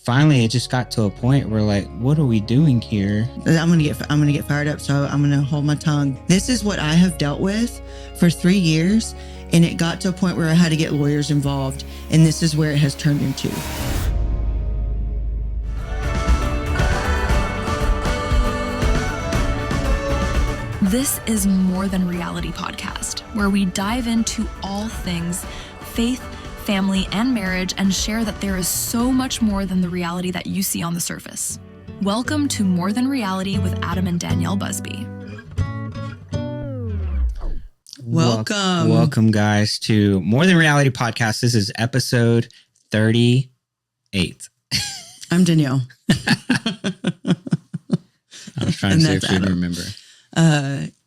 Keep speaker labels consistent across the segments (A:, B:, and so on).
A: Finally, it just got to a point where like, what are we doing here?
B: I'm gonna get fired up, so I'm gonna hold my tongue. This is what I have dealt with for 3 years, and it got to a point where I had to get lawyers involved, and this is where it has turned into.
C: This is More Than Reality podcast, where we dive into all things faith, family, and marriage, and share that there is so much more than the reality that you see on the surface. Welcome to More Than Reality with Adam and Danielle Busby.
A: Welcome, guys, to More Than Reality podcast. This is episode 38.
B: I'm Danielle.
A: I was trying to see if you'd remember.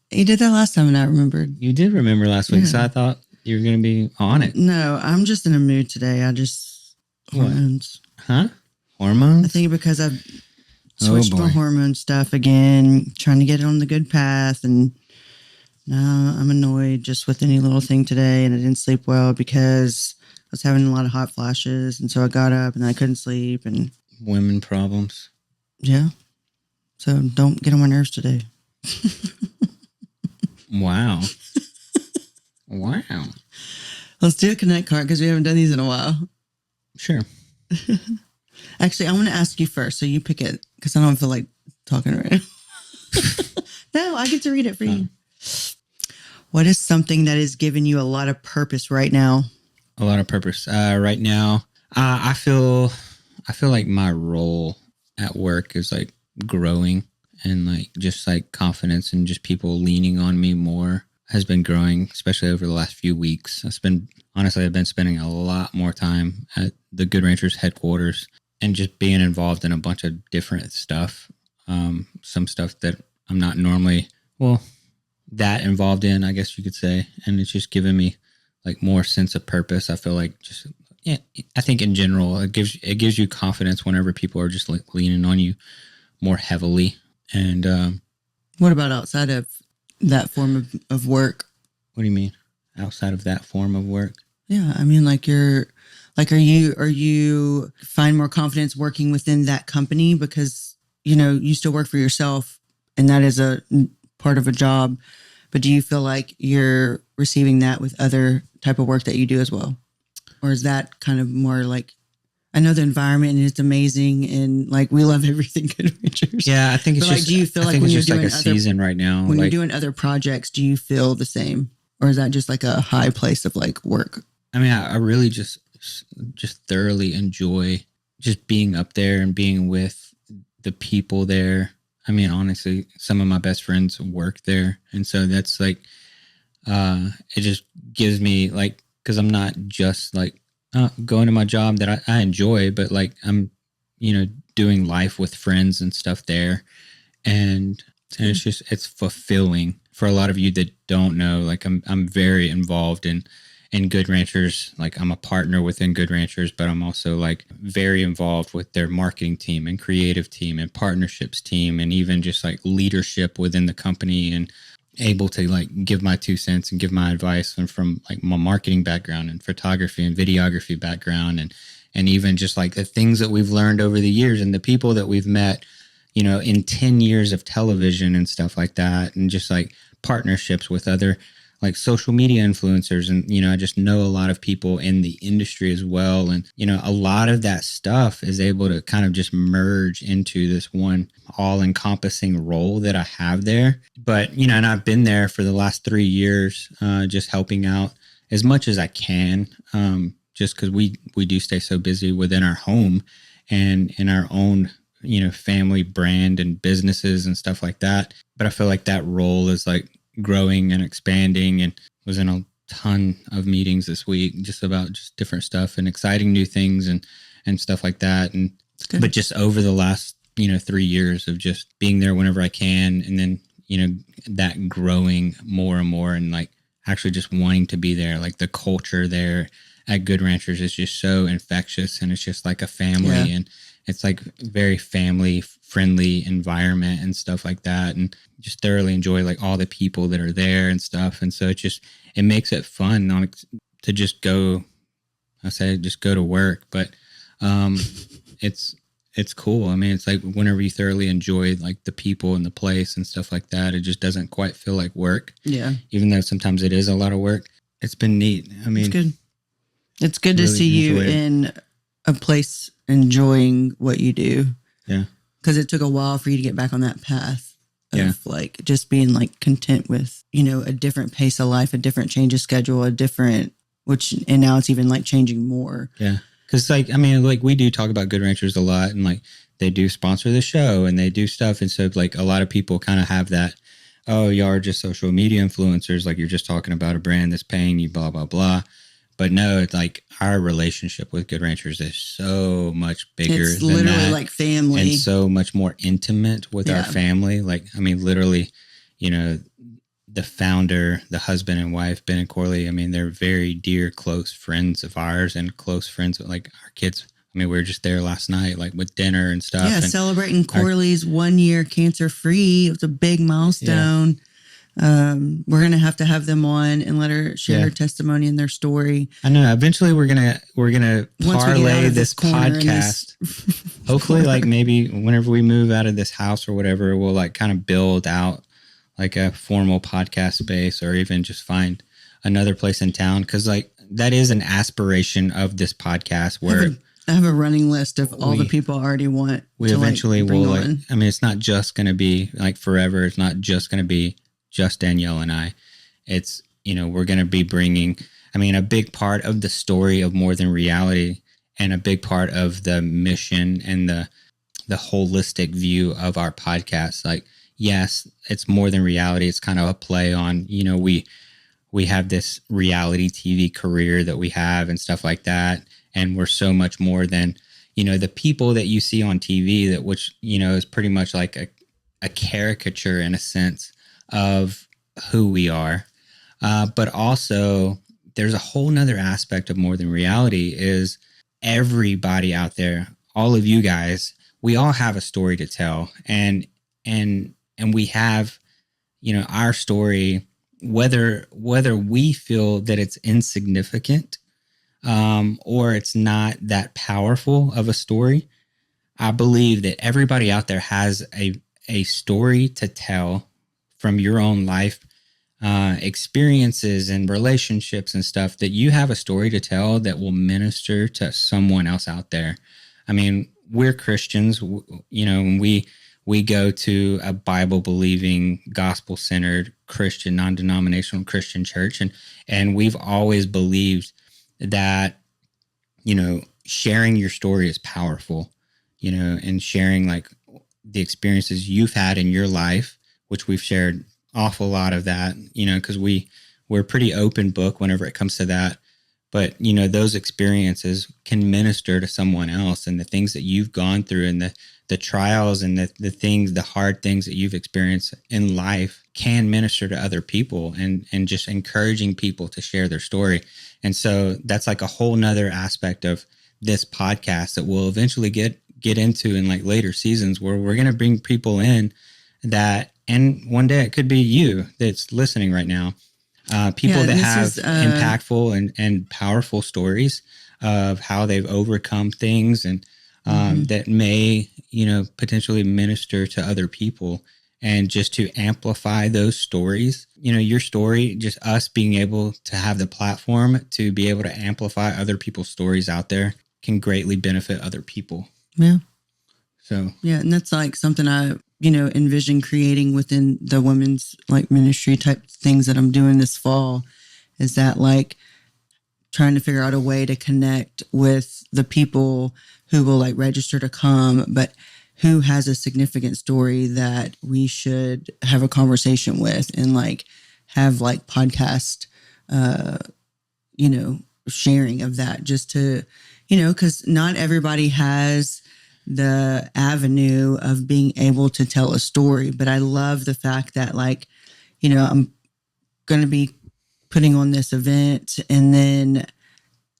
B: You did that last time, and I remembered.
A: You did remember last week, so I thought you were going to be on it.
B: No, I'm just in a mood today. Hormones.
A: Huh? Hormones?
B: I think because I've switched my hormone stuff again, trying to get it on the good path, and now I'm annoyed just with any little thing today, and I didn't sleep well because I was having a lot of hot flashes, and so I got up and I couldn't sleep. And
A: women problems.
B: Yeah. So don't get on my nerves today.
A: Wow.
B: Let's do a connect card because we haven't done these in a while.
A: Sure.
B: Actually, I want to ask you first, so you pick it because I don't feel like talking right now. No, I get to read it for you. What is something that is giving you a lot of purpose right now?
A: A lot of purpose right now. I feel like my role at work is like growing, and like just like confidence and just people leaning on me more has been growing, especially over the last few weeks. I've been spending a lot more time at the Good Ranchers headquarters and just being involved in a bunch of different stuff. Some stuff that I'm not normally, that involved in, I guess you could say. And it's just given me like more sense of purpose. I feel like I think in general, it gives you confidence whenever people are just like leaning on you more heavily. And
B: what about outside of that form of work?
A: What do you mean? Outside of that form of work?
B: Yeah, I mean, are you find more confidence working within that company because, you still work for yourself and that is a part of a job, but do you feel like you're receiving that with other type of work that you do as well? Or is that kind of more like, I know the environment and it's amazing and like we love everything Good Ranchers.
A: Yeah, I think it's
B: just. Do you feel like when you're doing
A: like a season right now?
B: When you're doing other projects, do you feel the same, or is that just like a high place of like work?
A: I mean, I really just thoroughly enjoy just being up there and being with the people there. I mean, honestly, some of my best friends work there, and so that's like, it just gives me like, because I'm not just like. Going to my job that I enjoy, but like I'm, doing life with friends and stuff there. And it's fulfilling. For a lot of you that don't know, like I'm very involved in Good Ranchers. Like I'm a partner within Good Ranchers, but I'm also like very involved with their marketing team and creative team and partnerships team, and even just like leadership within the company, and able to like give my 2 cents and give my advice from like my marketing background and photography and videography background, and even just like the things that we've learned over the years and the people that we've met, in 10 years of television and stuff like that, and just like partnerships with other like social media influencers. And, I just know a lot of people in the industry as well. And, a lot of that stuff is able to kind of just merge into this one all-encompassing role that I have there. But, and I've been there for the last 3 years, just helping out as much as I can, just because we do stay so busy within our home and in our own, family brand and businesses and stuff like that. But I feel like that role is like growing and expanding, and was in a ton of meetings this week just about just different stuff and exciting new things and stuff like that. And but just over the last 3 years of just being there whenever I can, and then that growing more and more, and like actually just wanting to be there. Like the culture there at Good Ranchers is just so infectious, and it's just like a family, and it's like very family friendly environment and stuff like that. And just thoroughly enjoy like all the people that are there and stuff. And so it makes it fun to just go, just go to work. But it's it's cool. I mean, it's like whenever you thoroughly enjoy like the people and the place and stuff like that, it just doesn't quite feel like work.
B: Yeah.
A: Even though sometimes it is a lot of work. It's been neat. I mean,
B: It's good. It's good to
A: really
B: see you
A: enjoy it.
B: in a place enjoying what you do.
A: Yeah.
B: Because it took a while for you to get back on that path of
A: Yeah.
B: like just being like content with, you know, a different pace of life, a different change of schedule, and now it's even like changing more.
A: Yeah. Cause like, I mean, like we do talk about Good Ranchers a lot, and like they do sponsor the show and they do stuff. And so like a lot of people kind of have that, oh, y'all are just social media influencers. Like you're just talking about a brand that's paying you, blah, blah, blah. But no, it's like our relationship with Good Ranchers is so much bigger
B: It's
A: than
B: literally
A: that,
B: like family.
A: and so much more intimate with our family. Like, I mean, literally, you know, the founder, the husband and wife, Ben and Corley, I mean, they're very dear, close friends of ours and close friends with like our kids. I mean, we were just there last night, like with dinner and stuff.
B: Yeah,
A: and
B: celebrating Corley's 1 year cancer free. It was a big milestone. We're gonna have them on and let her share her testimony and their story.
A: I know. Eventually, we're gonna
B: Once we get out
A: parlay
B: of
A: this
B: corner in
A: podcast.
B: this
A: Hopefully, like maybe whenever we move out of this house or whatever, we'll like kind of build out like a formal podcast space, or even just find another place in town. Because like that is an aspiration of this podcast where.
B: I have a running list of all the people I already want.
A: We
B: to
A: eventually
B: bring
A: will.
B: on.
A: I mean, it's not just going to be like forever. It's not just going to be just Danielle and I. It's, you know, we're going to be bringing, I mean, a big part of the story of More Than Reality, and a big part of the mission and the holistic view of our podcast. Like, yes, it's More Than Reality. It's kind of a play on, you know, we have this reality TV career that we have and stuff like that. And we're so much more than, you know, the people that you see on TV, that which, you know, is pretty much like a caricature in a sense of who we are. But also there's a whole nother aspect of More Than Reality is everybody out there, all of you guys, we all have a story to tell. And we have, you know, our story, whether we feel that it's insignificant, or it's not that powerful of a story. I believe that everybody out there has a story to tell from your own life, experiences and relationships and stuff, that you have a story to tell that will minister to someone else out there. I mean, we're Christians, you know, and we go to a Bible believing, gospel centered Christian, non-denominational Christian church. And we've always believed that, you know, sharing your story is powerful, you know, and sharing like the experiences you've had in your life, which we've shared awful lot of that, you know, because we're a pretty open book whenever it comes to that. But, you know, those experiences can minister to someone else, and the things that you've gone through and the trials and the things, the hard things that you've experienced in life can minister to other people, and just encouraging people to share their story. And so that's like a whole nother aspect of this podcast that we'll eventually get into in like later seasons, where we're going to bring people in that, and one day it could be you that's listening right now. People that have impactful and powerful stories of how they've overcome things, and that may, you know, potentially minister to other people. And just to amplify those stories, you know, your story, just us being able to have the platform to be able to amplify other people's stories out there can greatly benefit other people.
B: Yeah.
A: So,
B: yeah. And that's like something I, you know, envision creating within the women's like ministry type things that I'm doing this fall, is that like trying to figure out a way to connect with the people who will like register to come, but who has a significant story that we should have a conversation with, and like have like podcast, you know, sharing of that, just to, you know, because not everybody has the avenue of being able to tell a story. But I love the fact that like, you know, I'm going to be putting on this event, and then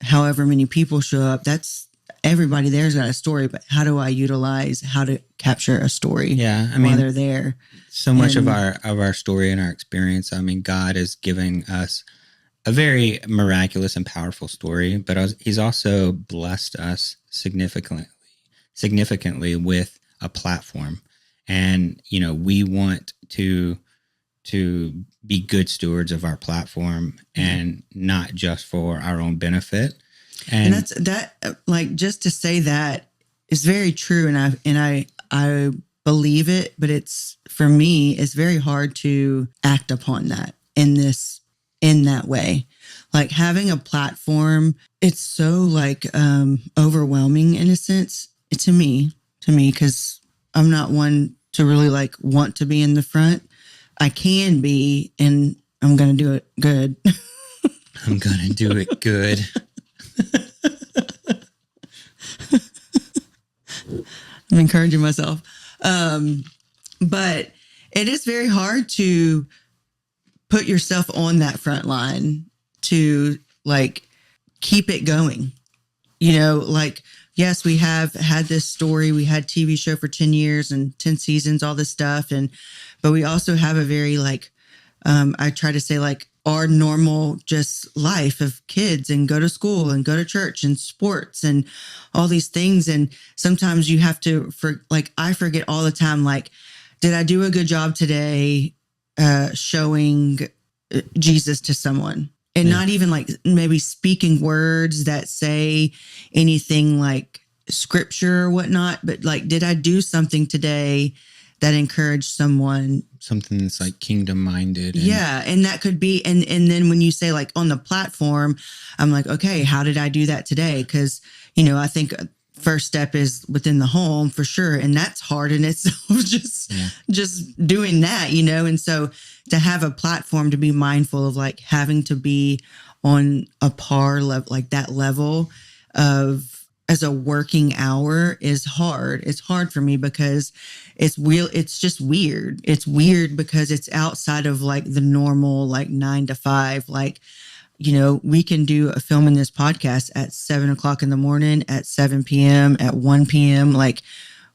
B: however many people show up, that's everybody there's got a story, but how do I utilize how to capture a story?
A: Yeah, I
B: while
A: mean,
B: they're there.
A: So much of our story and our experience. I mean, God is giving us a very miraculous and powerful story, but He's also blessed us significantly significantly with a platform. And, we want to be good stewards of our platform and not just for our own benefit.
B: And that's like, just to say that is very true. And I believe it, but for me, it's very hard to act upon that in that way. Like having a platform, it's so like overwhelming in a sense to me, because I'm not one to really like want to be in the front. I can be, and I'm going to do it good.
A: I'm going to do it good.
B: I'm encouraging myself. But it is very hard to put yourself on that front line to like keep it going. Like, yes, we have had this story. We had TV show for 10 years and 10 seasons, all this stuff. But we also have a very like, I try to say like our normal just life of kids and go to school and go to church and sports and all these things. And sometimes you have to, I forget all the time, like, did I do a good job today showing Jesus to someone? And not even like maybe speaking words that say anything like scripture or whatnot, but like, did I do something today that encouraged someone?
A: Something that's like kingdom minded.
B: Yeah. And that could be, and then when you say like on the platform, I'm like, okay, how did I do that today? Because, I think first step is within the home for sure. And that's hard in itself, just doing that, And so to have a platform to be mindful of like having to be on a par level, like that level of as a working hour is hard. It's hard for me because it's just weird. It's weird because it's outside of like the normal, like 9 to 5, like, we can do a film in this podcast at 7:00 in the morning, at 7 p.m., at 1 p.m. Like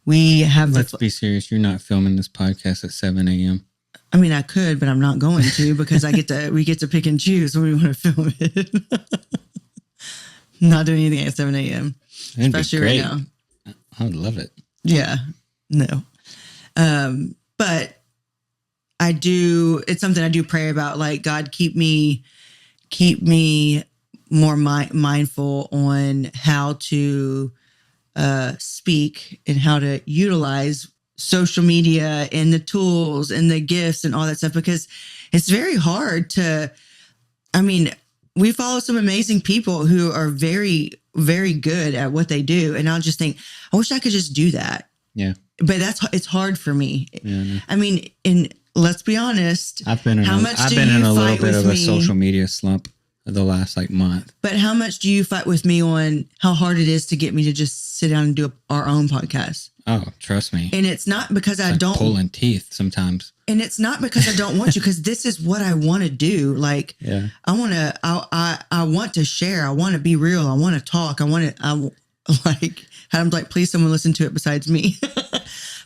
B: we have.
A: Let's be serious. You're not filming this podcast at 7 a.m.
B: I mean, I could, but I'm not going to because we get to pick and choose when we want to film it. Not doing anything at 7 a.m. Especially right now.
A: I would love it.
B: Yeah. No. But I do, it's something I do pray about. Like, God, keep me more mindful on how to speak and how to utilize social media and the tools and the gifts and all that stuff, because it's very hard to, we follow some amazing people who are very, very good at what they do. And I'll just think, I wish I could just do that.
A: Yeah.
B: But it's hard for me. Yeah. And let's be honest.
A: I've been in a little bit of a social media slump the last month.
B: But how much do you fight with me on how hard it is to get me to just sit down and do our own podcast?
A: Oh, trust me.
B: And it's not because I don't
A: pulling teeth sometimes.
B: And it's not because I don't want you, because this is what I want to do. Like, yeah. I want to share. I want to be real. I want to talk. I'm like, please someone listen to it besides me.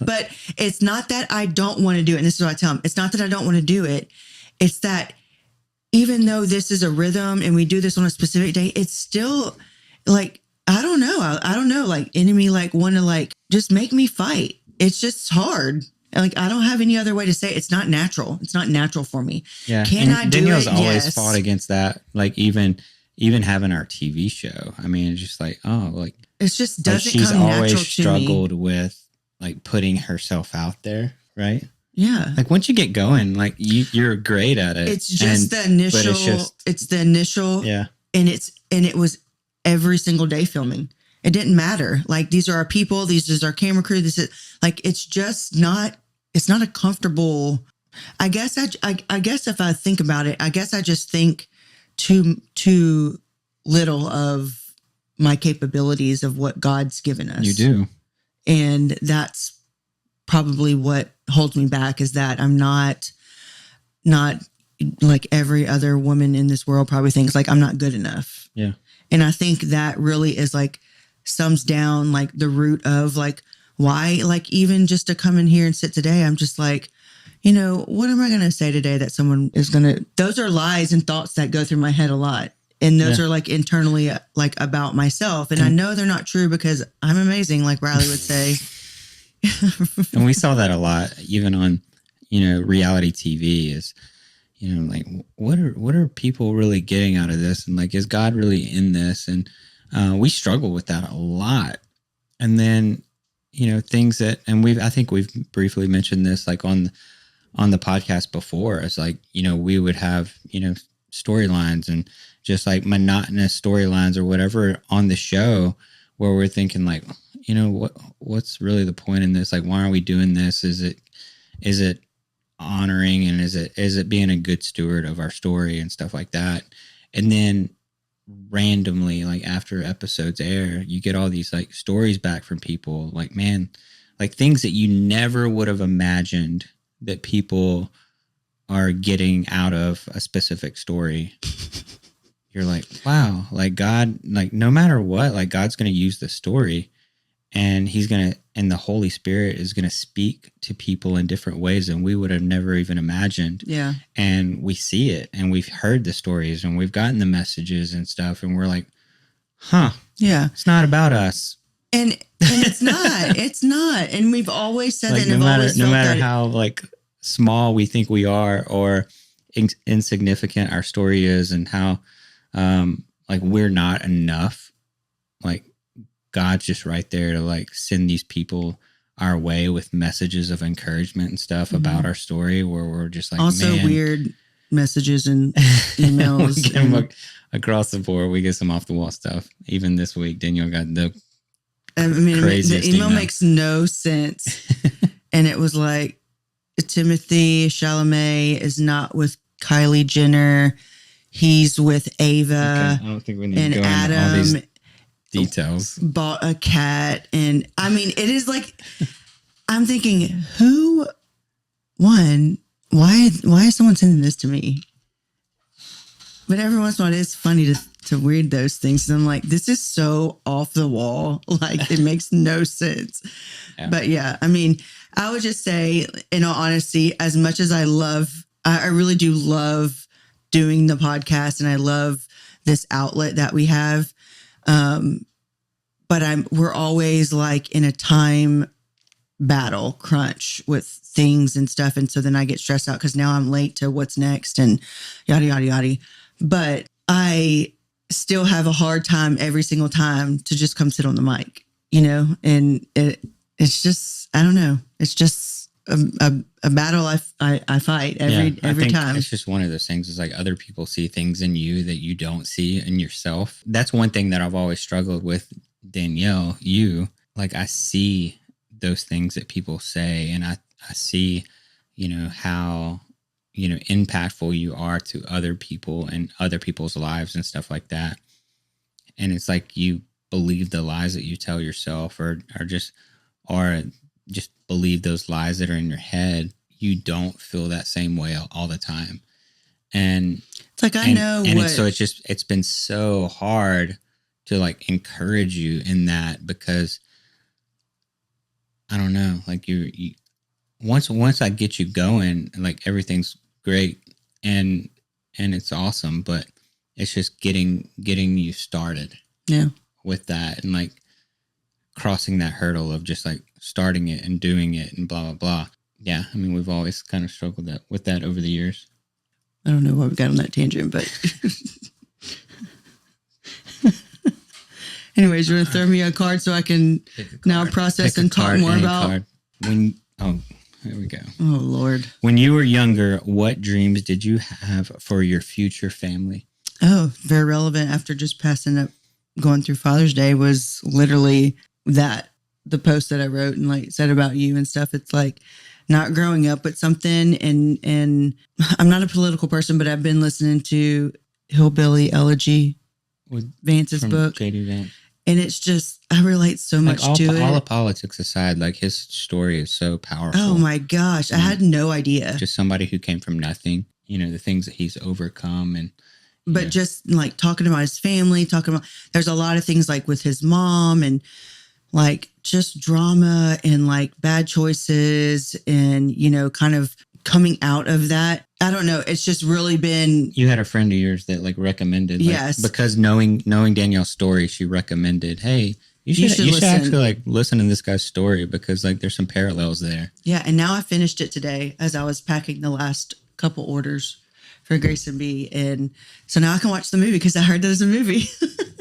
B: But it's not that I don't want to do it. And this is what I tell them. It's not that I don't want to do it. It's that even though this is a rhythm and we do this on a specific day, it's still like, I don't know, like enemy, like want to like just make me fight. It's just hard. Like, I don't have any other way to say it. It's not natural. It's not natural for me.
A: Yeah.
B: Can I do
A: Danielle's
B: it?
A: always
B: Yes.
A: fought against that. Like even having our TV show. It's just like, oh, like
B: it just doesn't
A: she's
B: come
A: always
B: natural to me.
A: struggled with like putting herself out there, right?
B: Yeah.
A: Like once you get going, like you're great at it.
B: It's just the initial. It's the initial.
A: Yeah.
B: And it was every single day filming. It didn't matter. Like, these are our people. These is our camera crew. This is like, it's just not. It's not a comfortable. I guess if I think about it, I guess I just think too little of my capabilities of what God's given us.
A: You do.
B: And that's probably what holds me back, is that I'm not like every other woman in this world probably thinks like I'm not good enough.
A: Yeah.
B: And I think that really is like sums down like the root of like why, like even just to come in here and sit today, I'm just like, what am I going to say today that someone is going to, those are lies and thoughts that go through my head a lot. And those are like internally like about myself. And I know they're not true because I'm amazing, like Riley would say.
A: And we saw that a lot, even on, reality TV is, like what are people really getting out of this? And like, is God really in this? And we struggle with that a lot. And then, things that, and I think we've briefly mentioned this, like on the podcast before, it's like, we would have, storylines and just like monotonous storylines or whatever on the show where we're thinking like, what's really the point in this? Like, why are we doing this? Is it honoring, and is it being a good steward of our story and stuff like that? And then randomly, like after episodes air, you get all these like stories back from people like, man, like things that you never would have imagined that people are getting out of a specific story. You're like, wow, like God, like no matter what, like God's going to use the story, and and the Holy Spirit is going to speak to people in different ways than we would have never even imagined.
B: Yeah. And
A: we see it, and we've heard the stories, and we've gotten the messages and stuff, and we're like, huh.
B: Yeah.
A: It's not about us.
B: And it's not. And we've always said
A: like,
B: that.
A: No matter how like small we think we are or insignificant our story is, and how like we're not enough, like God's just right there to like send these people our way with messages of encouragement and stuff about our story, where we're just like,
B: also
A: man.
B: Weird messages and emails.
A: We get them across the board. We get some off the wall stuff. Even this week, Danielle got the craziest
B: the email makes no sense. And it was like, Timothy Chalamet is not with Kylie Jenner. He's with Ava.
A: Okay, I don't think we need
B: and
A: to go
B: Adam
A: into all these details.
B: Bought a cat. And I mean, it is like, I'm thinking, why is someone sending this to me? But every once in a while, it's funny to read those things. And I'm like, this is so off the wall. Like, it makes no sense. Yeah. But yeah, I mean, I would just say, in all honesty, as much as I really do love doing the podcast, and I love this outlet that we have. But we're always like in a time battle crunch with things and stuff. And so then I get stressed out because now I'm late to what's next and yada, yada, yada. But I still have a hard time every single time to just come sit on the mic, and it's just, I don't know. It's just a battle I fight every time.
A: It's just one of those things is like other people see things in you that you don't see in yourself. That's one thing that I've always struggled with, Danielle, like I see those things that people say, and I see, how, impactful you are to other people and other people's lives and stuff like that. And it's like you believe the lies that you tell yourself or just believe those lies that are in your head. You don't feel that same way all the time. And
B: it's like,
A: it's been so hard to like encourage you in that, because I don't know, like you once I get you going, like everything's great and it's awesome, but it's just getting you started.
B: Yeah.
A: With that, and like crossing that hurdle of just like starting it and doing it and blah, blah, blah. Yeah. I mean, we've always kind of struggled with that over the years.
B: I don't know why we got on that tangent, but anyways, you're going to throw me a card so I can now process and talk more about.
A: Here we go.
B: Oh, Lord.
A: When you were younger, what dreams did you have for your future family?
B: Oh, very relevant after just going through Father's Day was literally that, the post that I wrote and like said about you and stuff. It's like not growing up with something. And I'm not a political person, but I've been listening to Hillbilly Elegy, Vance's book.
A: J.D. Vance.
B: And it's just, I relate so much to it.
A: All the politics aside, like his story is so powerful.
B: Oh my gosh. I had no idea.
A: Just somebody who came from nothing, the things that he's overcome.
B: But just like talking about his family, there's a lot of things like with his mom and like just drama and like bad choices and, kind of coming out of that, I don't know. It's just really been.
A: You had a friend of yours that like recommended, like,
B: yes,
A: because knowing Danielle's story, she recommended, hey, you should actually like listen to this guy's story because like there's some parallels there.
B: Yeah. And now I finished it today as I was packing the last couple orders for Graeson Bee. And so now I can watch the movie because I heard there's a movie.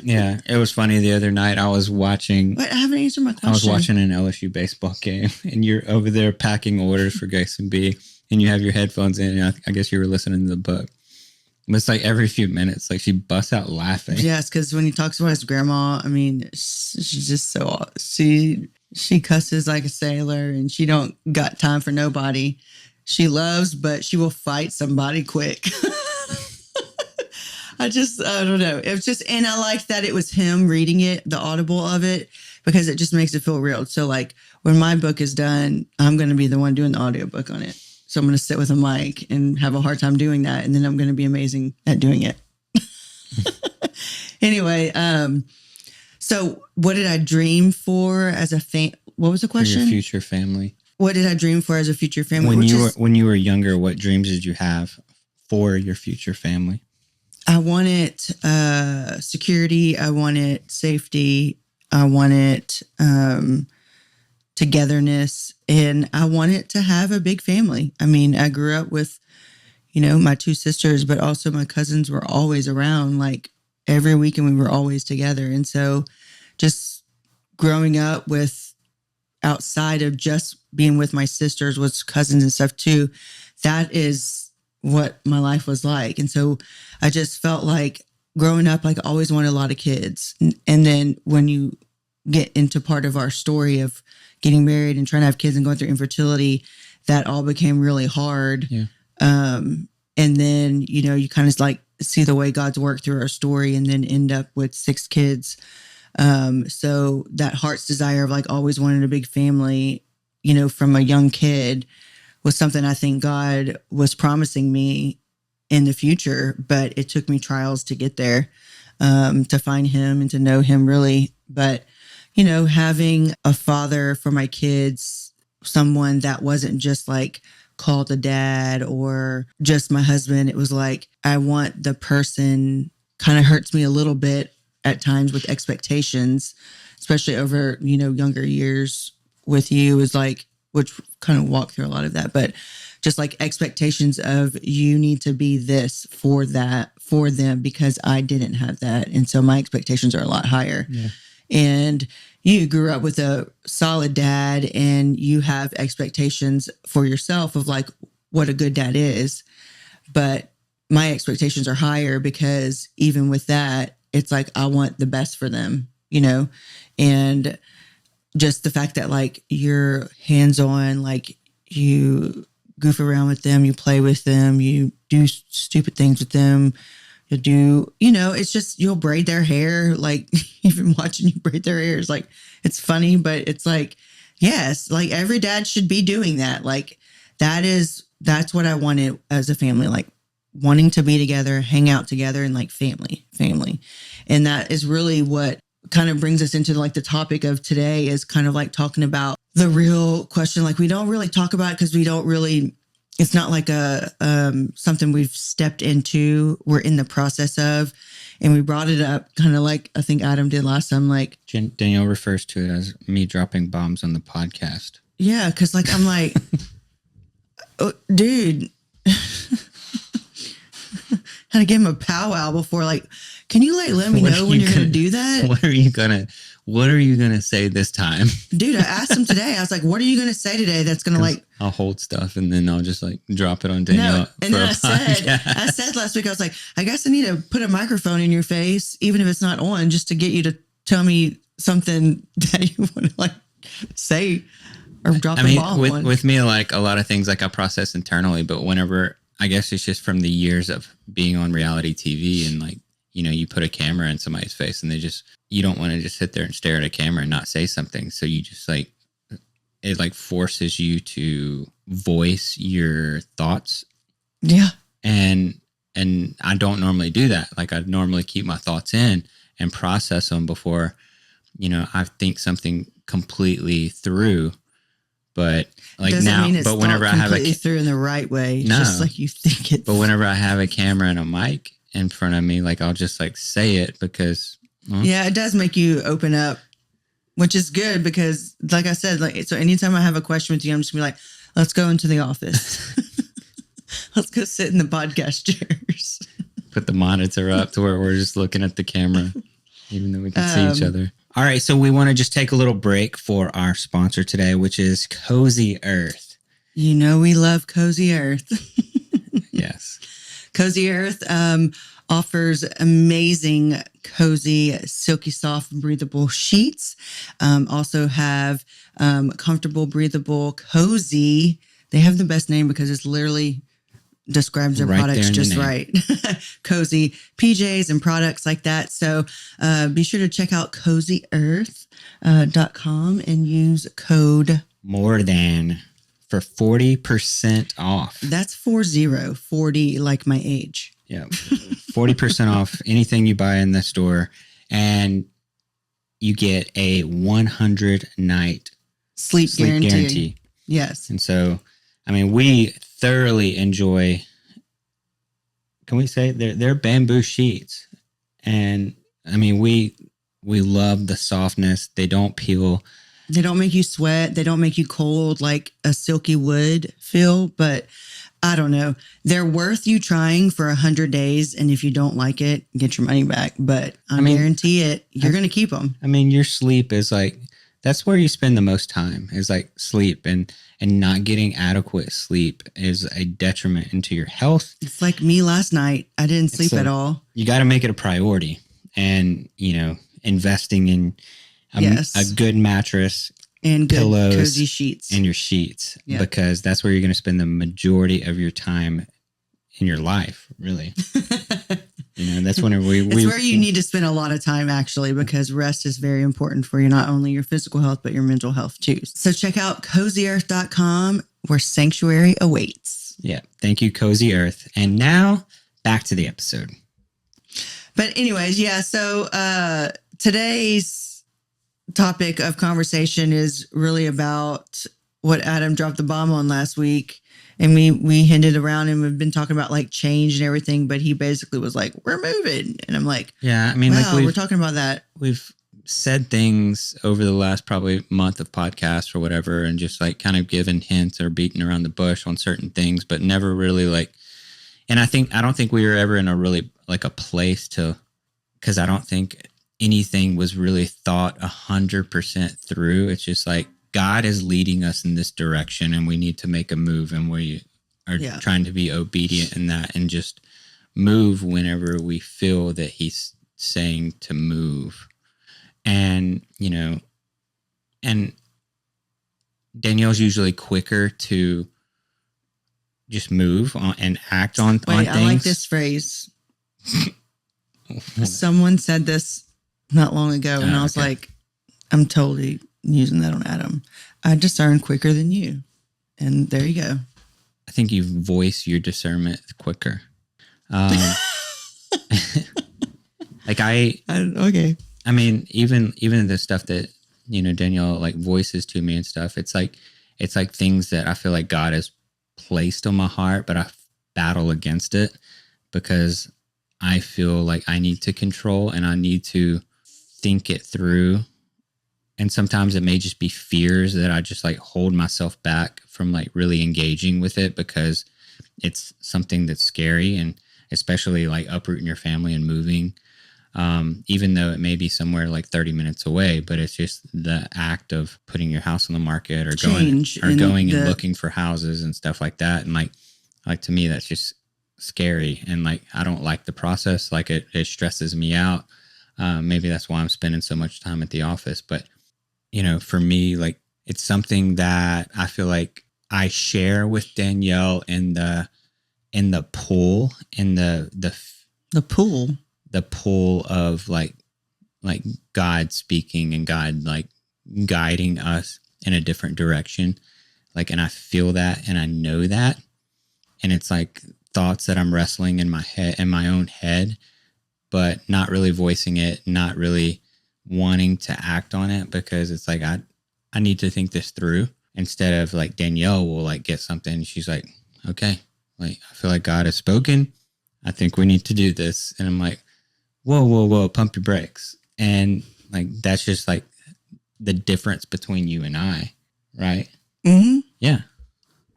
A: Yeah. It was funny the other night. I was watching.
B: Wait, I haven't answered my question.
A: I was watching an LSU baseball game and you're over there packing orders for Graeson Bee and you have your headphones in. And I guess you were listening to the book. It's like every few minutes, like she busts out laughing.
B: Yes, because when he talks about his grandma, I mean, she's just so she cusses like a sailor, and she don't got time for nobody. She loves, but she will fight somebody quick. I don't know. It was just, and I liked that it was him reading it, the audible of it, because it just makes it feel real. So like when my book is done, I'm going to be the one doing the audiobook on it. So I'm going to sit with a mic and have a hard time doing that. And then I'm going to be amazing at doing it. Anyway, so what did I dream for as a what was the question?
A: For your future family.
B: What did I dream for as a future family?
A: When you were younger, what dreams did you have for your future family?
B: I wanted security. I wanted safety. I wanted togetherness, and I wanted to have a big family. I mean, I grew up with, my two sisters, but also my cousins were always around. Like every weekend we were always together. And so just growing up with, outside of just being with my sisters, with cousins and stuff too, that is what my life was like. And so I just felt like growing up, like I always wanted a lot of kids. And then when you get into part of our story of getting married and trying to have kids and going through infertility, that all became really hard.
A: Yeah.
B: And then, you kind of like see the way God's worked through our story and then end up with 6 kids. So that heart's desire of like always wanting a big family, from a young kid was something I think God was promising me in the future, but it took me trials to get there, to find him and to know him really. But, having a father for my kids, someone that wasn't just like called a dad or just my husband. It was like, I want the person, kind of hurts me a little bit at times with expectations, especially over, younger years with you, is like, which kind of walk through a lot of that, but just like expectations of you need to be this for them because I didn't have that. And so my expectations are a lot higher.
A: Yeah.
B: And you grew up with a solid dad and you have expectations for yourself of like what a good dad is. But my expectations are higher because even with that, it's like, I want the best for them, and just the fact that like you're hands-on, like you goof around with them, you play with them, you do stupid things with them. You'll do, it's just, you'll braid their hair. Like even watching you braid their hair is like, it's funny, but it's like, yes, like every dad should be doing that. Like that's what I wanted as a family, like wanting to be together, hang out together, and like family. And that is really what kind of brings us into like the topic of today, is kind of like talking about the real question. Like we don't really talk about it because we don't really, it's not like a something we've stepped into. We're in the process of, and we brought it up kind of like I think Adam did last time. Like
A: Danielle refers to it as me dropping bombs on the podcast.
B: Yeah, because like I'm like, oh, dude, had to give him a powwow before. Like, can you like let me know when you're gonna do that?
A: What are you gonna say this time?
B: Dude, I asked him today. I was like, what are you gonna say today that's gonna like,
A: I'll hold stuff and then I'll just like drop it on Danielle.
B: No. And then I said last week, I was like, I guess I need to put a microphone in your face, even if it's not on, just to get you to tell me something that you want to like say or drop a bomb on.
A: With me, like a lot of things like I process internally, but whenever, I guess it's just from the years of being on reality TV and like, you put a camera in somebody's face and you don't want to just sit there and stare at a camera and not say something. So you just like, it like forces you to voice your thoughts.
B: Yeah.
A: And I don't normally do that. Like I normally keep my thoughts in and process them before, I think something completely through. But like
B: doesn't
A: now,
B: mean it's
A: but whenever I have
B: completely through in the right way, it's just like you think it.
A: But whenever I have a camera and a mic in front of me, like I'll just like say it because
B: yeah, it does make you open up, which is good because, like I said, like so anytime I have a question with you, I'm just gonna be like, let's go into the office. Let's go sit in the podcast chairs.
A: Put the monitor up to where we're just looking at the camera, even though we can see each other. All right, so we want to just take a little break for our sponsor today, which is Cozy Earth.
B: You know we love Cozy Earth.
A: Yes.
B: Cozy Earth offers amazing, cozy, silky, soft, breathable sheets. Also have comfortable, breathable, cozy. They have the best name because it's literally describes their
A: Right
B: products
A: there in
B: just
A: the name.
B: right. Cozy PJs and products like that. So be sure to check out cozyearth.com and use code
A: More than for 40% off.
B: That's 40 like my age.
A: Yeah. 40% off anything you buy in the store. And you get a 100-night
B: Sleep guarantee. Yes.
A: And so, I mean, we thoroughly enjoy, can we say they're bamboo sheets. And I mean, we love the softness. They don't peel.
B: They don't make you sweat. They don't make you cold like a silky would feel, but I don't know. They're worth you trying for 100 days. And if you don't like it, get your money back. But I guarantee it, you're going to keep them.
A: I mean, your sleep is like, that's where you spend the most time is like sleep, and not getting adequate sleep is a detriment into your health.
B: It's like me last night. I didn't sleep at all.
A: You got to make it a priority, and, investing in a good mattress
B: and good
A: pillows,
B: cozy sheets
A: and your sheets, because that's where you're going to spend the majority of your time in your life, really. That's whenever
B: it's where you need to spend a lot of time, actually, because rest is very important for you, not only your physical health, but your mental health too. So check out cozyearth.com where sanctuary awaits.
A: Yeah. Thank you, Cozy Earth. And now back to the episode.
B: But anyways, yeah. So today's topic of conversation is really about what Adam dropped the bomb on last week. And we hinted around and we've been talking about like change and everything, but he basically was like, we're moving. And I'm like,
A: yeah, I mean,
B: wow, we're talking about that.
A: We've said things over the last probably month of podcasts or whatever, and just like kind of given hints or beating around the bush on certain things, but never really like, and I don't think we were ever in a really like a place because I don't think anything was really thought 100% through. It's just like, God is leading us in this direction and we need to make a move, and we are trying to be obedient in that and just move whenever we feel that he's saying to move. And, and Danielle's usually quicker to just move on and act on things.
B: I like this phrase. Someone said this not long ago and I was like, I'm totally using that on Adam. I discern quicker than you. And there you go.
A: I think you voice your discernment quicker. Like
B: okay.
A: I mean, even the stuff that, Danielle like voices to me and stuff, it's like things that I feel like God has placed on my heart, but I battle against it because I feel like I need to control and I need to think it through. And sometimes it may just be fears that I just like hold myself back from like really engaging with it because it's something that's scary, and especially like uprooting your family and moving, even though it may be somewhere like 30 minutes away, but it's just the act of putting your house on the market or going and looking for houses and stuff like that. And like to me, that's just scary. And like, I don't like the process. Like it stresses me out. Maybe that's why I'm spending so much time at the office, but for me, like it's something that I feel like I share with Danielle in the pull, in the pull of like God speaking and God like guiding us in a different direction. Like, and I feel that and I know that. And it's like thoughts that I'm wrestling in my head, in my own head, but not really voicing it, not really wanting to act on it because it's like I need to think this through. instead of like Danielle will like get something. She's like, okay, like I feel like God has spoken. I think we need to do this. And I'm like, whoa, pump your brakes. And like, that's just like the difference between you and I. Right.
B: Mm-hmm.
A: Yeah.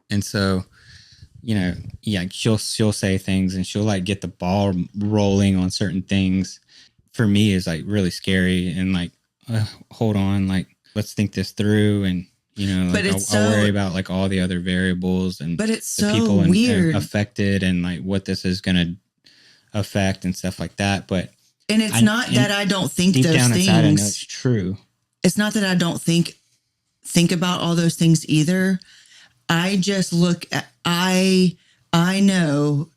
A: And so, yeah, she'll say things and she'll like get the ball rolling on certain things. For me is like really scary and like, hold on, like, let's think this through. And, like I'll worry about like all the other variables and
B: but it's
A: the
B: so
A: people
B: weird.
A: Affected and like what this is going to affect and stuff like that. But
B: and it's not that I don't think
A: deep
B: those
A: down
B: things.
A: Inside, I know it's true.
B: It's not that I don't think about all those things either. I just look at, I know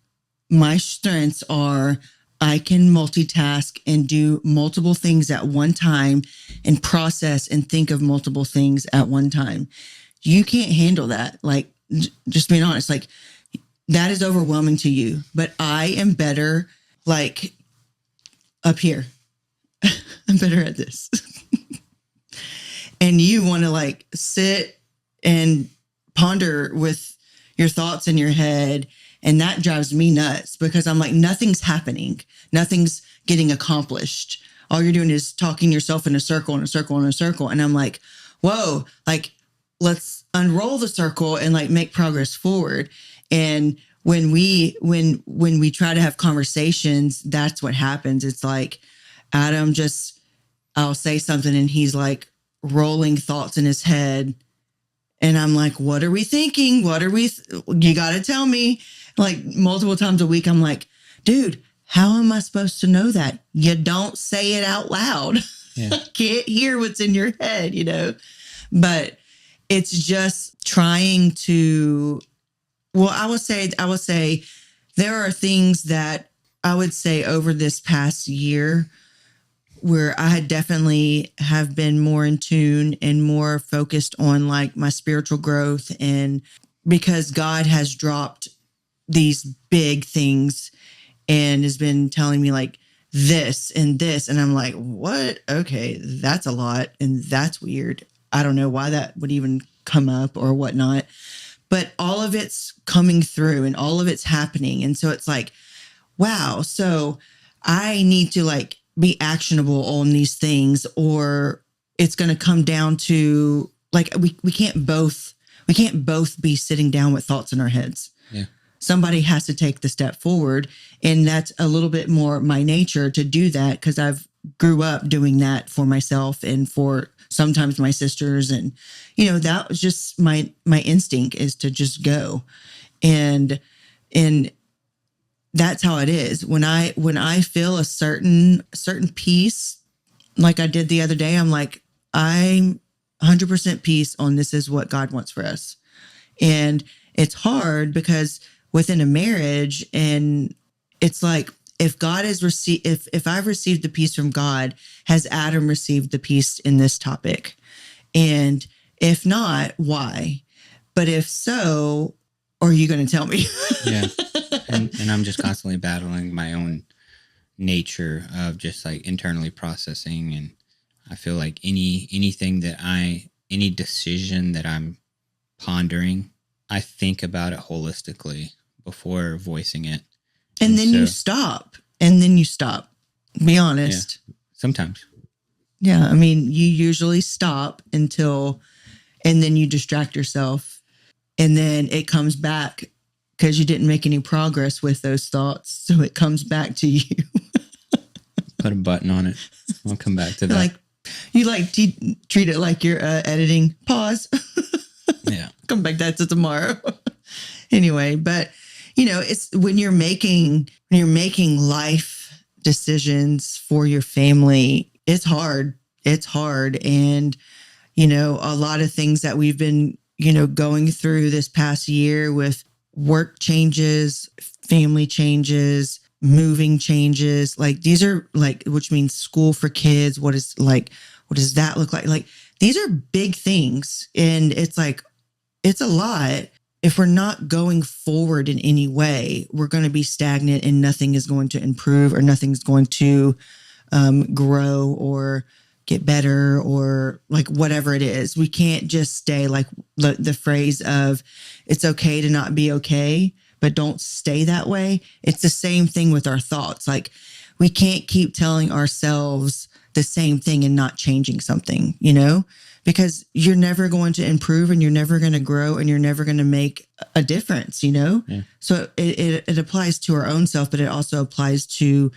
B: my strengths are I can multitask and do multiple things at one time and process and think of multiple things at one time. You can't handle that. Like, just being honest, like that is overwhelming to you, but I am better like up here. I'm better at this. And you want to like sit and ponder with your thoughts in your head. And that drives me nuts because I'm like, nothing's happening. Nothing's getting accomplished. All you're doing is talking yourself in a circle and a circle and a circle. And I'm like, whoa, like, let's unroll the circle and like make progress forward. And when we try to have conversations, that's what happens. It's like Adam I'll say something and he's like rolling thoughts in his head. And I'm like, what are we thinking? You got to tell me. Like multiple times a week, I'm like, dude, how am I supposed to know that? You don't say it out loud. Yeah. I can't hear what's in your head, But it's just trying to, well, I will say there are things that I would say over this past year where I definitely have been more in tune and more focused on like my spiritual growth. And because God has dropped these big things and has been telling me like this and this. And I'm like, what? Okay, that's a lot. And that's weird. I don't know why that would even come up or whatnot, but all of it's coming through and all of it's happening. And so it's like, wow. So I need to like be actionable on these things, or it's going to come down to like, we can't both be sitting down with thoughts in our heads.
A: Yeah.
B: Somebody has to take the step forward. And that's a little bit more my nature to do that because I've grew up doing that for myself and for sometimes my sisters. And, that was just my instinct is to just go. And that's how it is. When I feel a certain peace, like I did the other day, I'm like, I'm 100% peace on this is what God wants for us. And it's hard because within a marriage, and it's like, if God has received, if I've received the peace from God, has Adam received the peace in this topic? And if not, why? But if so, are you going to tell me?
A: Yeah. And I'm just constantly battling my own nature of just like internally processing. And I feel like any decision that I'm pondering, I think about it holistically before voicing it.
B: And then you stop. Be honest.
A: Yeah, sometimes.
B: Yeah. I mean, you usually stop and then you distract yourself. And then it comes back because you didn't make any progress with those thoughts. So it comes back to you.
A: Put a button on it. I'll come back to that.
B: You treat it like you're editing. Pause.
A: Yeah.
B: Come back to that tomorrow. Anyway, but it's when you're making life decisions for your family, it's hard. And, a lot of things that we've been, going through this past year with work changes, family changes, moving changes, like these are like, which means school for kids. What does that look like? Like these are big things. And it's like, it's a lot. If we're not going forward in any way, we're going to be stagnant and nothing is going to improve or nothing's going to grow or get better or like whatever it is. We can't just stay like the phrase of it's okay to not be okay, but don't stay that way. It's the same thing with our thoughts. Like we can't keep telling ourselves the same thing and not changing something, because you're never going to improve and you're never going to grow and you're never going to make a difference,
A: Yeah.
B: So it applies to our own self, but it also applies to,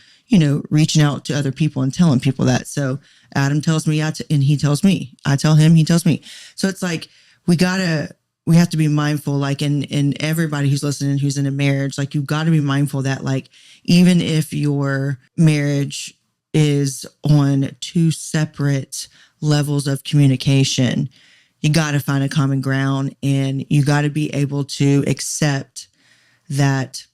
B: reaching out to other people and telling people that. So Adam tells me, and he tells me, I tell him, he tells me. So it's like, we have to be mindful, like in everybody who's listening, who's in a marriage, like you've got to be mindful that like, even if your marriage is on two separate levels of communication, you got to find a common ground and you got to be able to accept that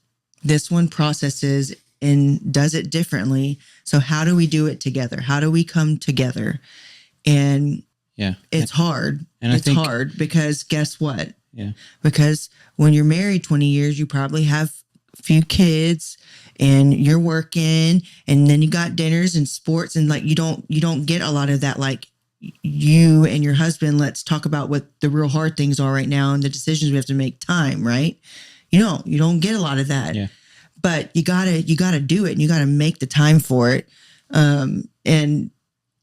B: this one processes and does it differently. So how do we do it together? How do we come together? And
A: yeah,
B: it's hard.
A: And
B: it's hard because guess what?
A: Yeah.
B: Because when you're married 20 years, you probably have a few kids and you're working and then you got dinners and sports and like you don't get a lot of that, like you and your husband, let's talk about what the real hard things are right now and the decisions we have to make time, right? You don't get a lot of that.
A: Yeah.
B: But you gotta do it and you gotta make the time for it. And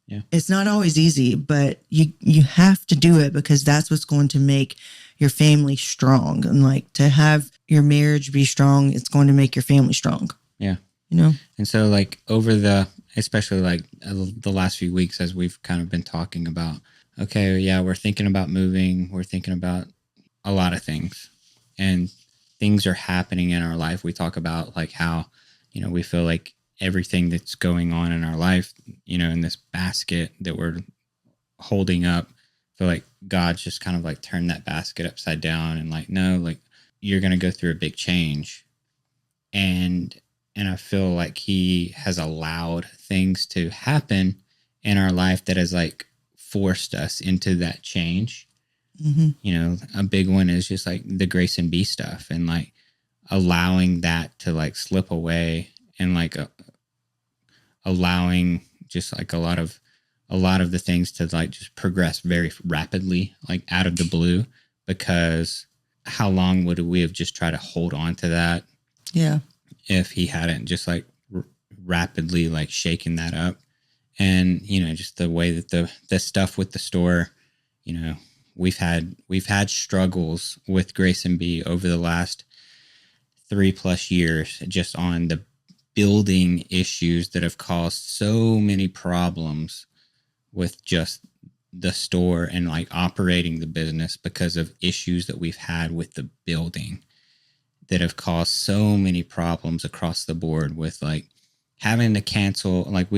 A: yeah,
B: it's not always easy, but you have to do it because that's what's going to make your family strong. And like to have your marriage be strong, it's going to make your family strong.
A: Yeah.
B: And
A: so like especially like the last few weeks, as we've kind of been talking about, okay, yeah, we're thinking about moving. We're thinking about a lot of things and things are happening in our life. We talk about like how, we feel like everything that's going on in our life, in this basket that we're holding up, I feel like God's just kind of like turned that basket upside down and like, no, like you're going to go through a big change. And I feel like he has allowed things to happen in our life that has like forced us into that change.
B: mm-hmm.
A: A big one is just like the Graeson Bee stuff and like allowing that to like slip away and like allowing just like a lot of the things to like just progress very rapidly, like out of the blue, because how long would we have just tried to hold on to that?
B: Yeah.
A: If he hadn't just like rapidly like shaken that up. And, just the way that the stuff with the store, we've had struggles with Graeson Bee over the last 3+ years, just on the building issues that have caused so many problems with just the store and like operating the business because of issues that we've had with the building that have caused so many problems across the board with like having to cancel. Like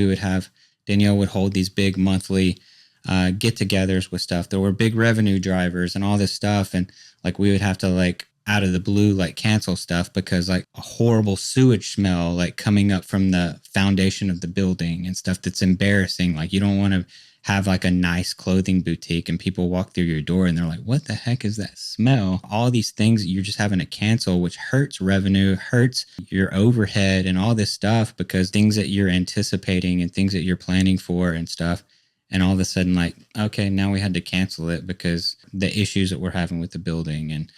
A: Danielle would hold these big monthly get-togethers with stuff. There were big revenue drivers and all this stuff. And like, we would have to like out of the blue, like cancel stuff because like a horrible sewage smell, like coming up from the foundation of the building and stuff that's embarrassing. Like you don't want to have like a nice clothing boutique and people walk through your door and they're like, what the heck is that smell? All these things that you're just having to cancel, which hurts revenue, hurts your overhead and all this stuff because things that you're anticipating and things that you're planning for and stuff. And all of a sudden, like, okay, now we had to cancel it because the issues that we're having with the building. And,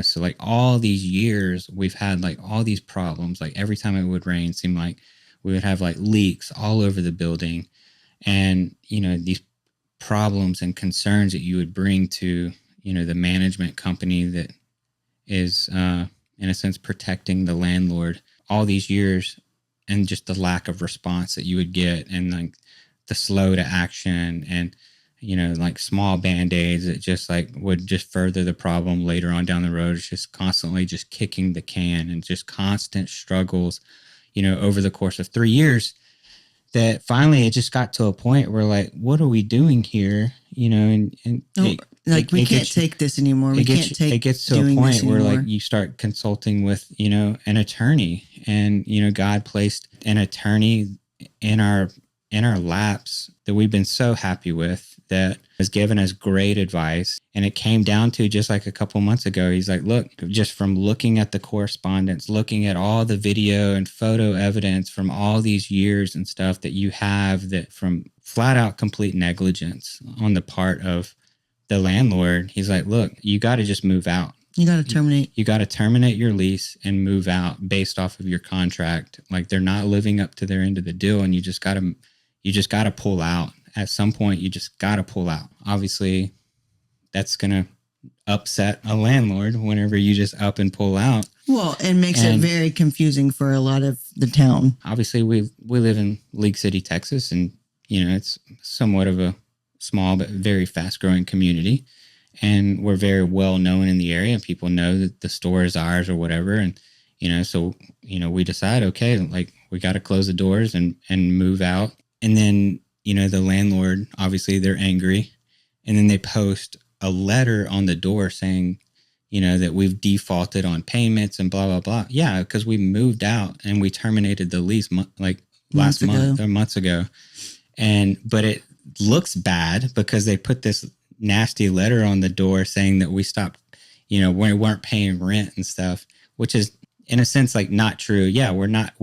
A: so like all these years we've had like all these problems. Like every time it would rain, it seemed like we would have like leaks all over the building. And, these problems and concerns that you would bring to, the management company that is, in a sense, protecting the landlord all these years, and just the lack of response that you would get and like the slow to action and, like small band-aids that just like would just further the problem later on down the road. It's just constantly just kicking the can and just constant struggles, over the course of 3 years. That finally it just got to a point where like, what are we doing here? We
B: can't take this anymore. It
A: gets to a point where like you start consulting with, an attorney, and, God placed an attorney in our laps that we've been so happy with, that has given us great advice. And it came down to just like a couple months ago, he's like, look, just from looking at the correspondence, looking at all the video and photo evidence from all these years and stuff that you have that from flat out complete negligence on the part of the landlord. He's like, look, you got to just move out.
B: You got to terminate.
A: You got to terminate your lease and move out based off of your contract. Like, they're not living up to their end of the deal, and you just got to pull out. At some point, you just got to pull out. Obviously, that's going to upset a landlord whenever you just up and pull out.
B: Well, it makes it very confusing for a lot of the town.
A: Obviously, we live in League City, Texas, and it's somewhat of a small but very fast growing community. And we're very well known in the area. People know that the store is ours or whatever. And, so, we decide, okay, like, we got to close the doors and move out. And then, the landlord, obviously they're angry. And then they post a letter on the door saying, that we've defaulted on payments and blah, blah, blah. Yeah, because we moved out and we terminated the lease months ago. But it looks bad because they put this nasty letter on the door saying that we stopped, we weren't paying rent and stuff, which is in a sense like not true. Yeah, we're not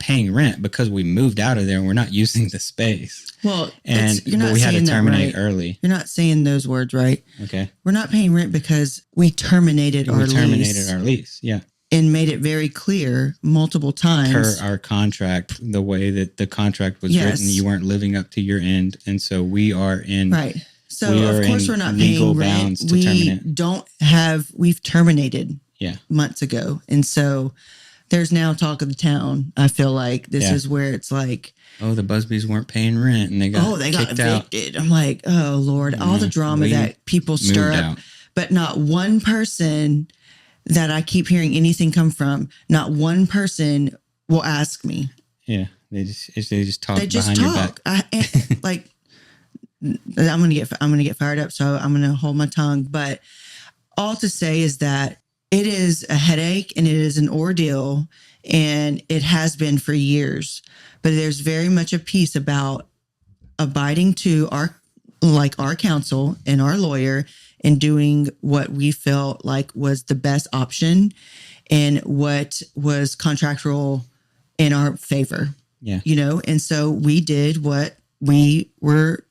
A: paying rent because we moved out of there and we're not using the space.
B: Well,
A: we had to terminate early.
B: You're not saying those words right.
A: Okay.
B: We're not paying rent because we terminated our
A: lease. Yeah.
B: And made it very clear multiple times.
A: Per our contract, the way that the contract was written, you weren't living up to your end. And so we are in...
B: Right. So, of course, we're not paying rent. We've terminated months ago. And so there's now talk of the town. I feel like this is where it's like...
A: Oh, the Busbys weren't paying rent and they got
B: evicted. I'm like, oh, Lord, all the drama that people stir up.
A: Out.
B: But not one person that I keep hearing anything come from, not one person will ask me.
A: Yeah, they just talk behind your back.
B: I'm gonna get fired up, so I'm gonna hold my tongue. But all to say is that it is a headache and it is an ordeal, and it has been for years. But there's very much a piece about abiding to our counsel and our lawyer and doing what we felt like was the best option and what was contractual in our favor.
A: Yeah.
B: And so we did what we were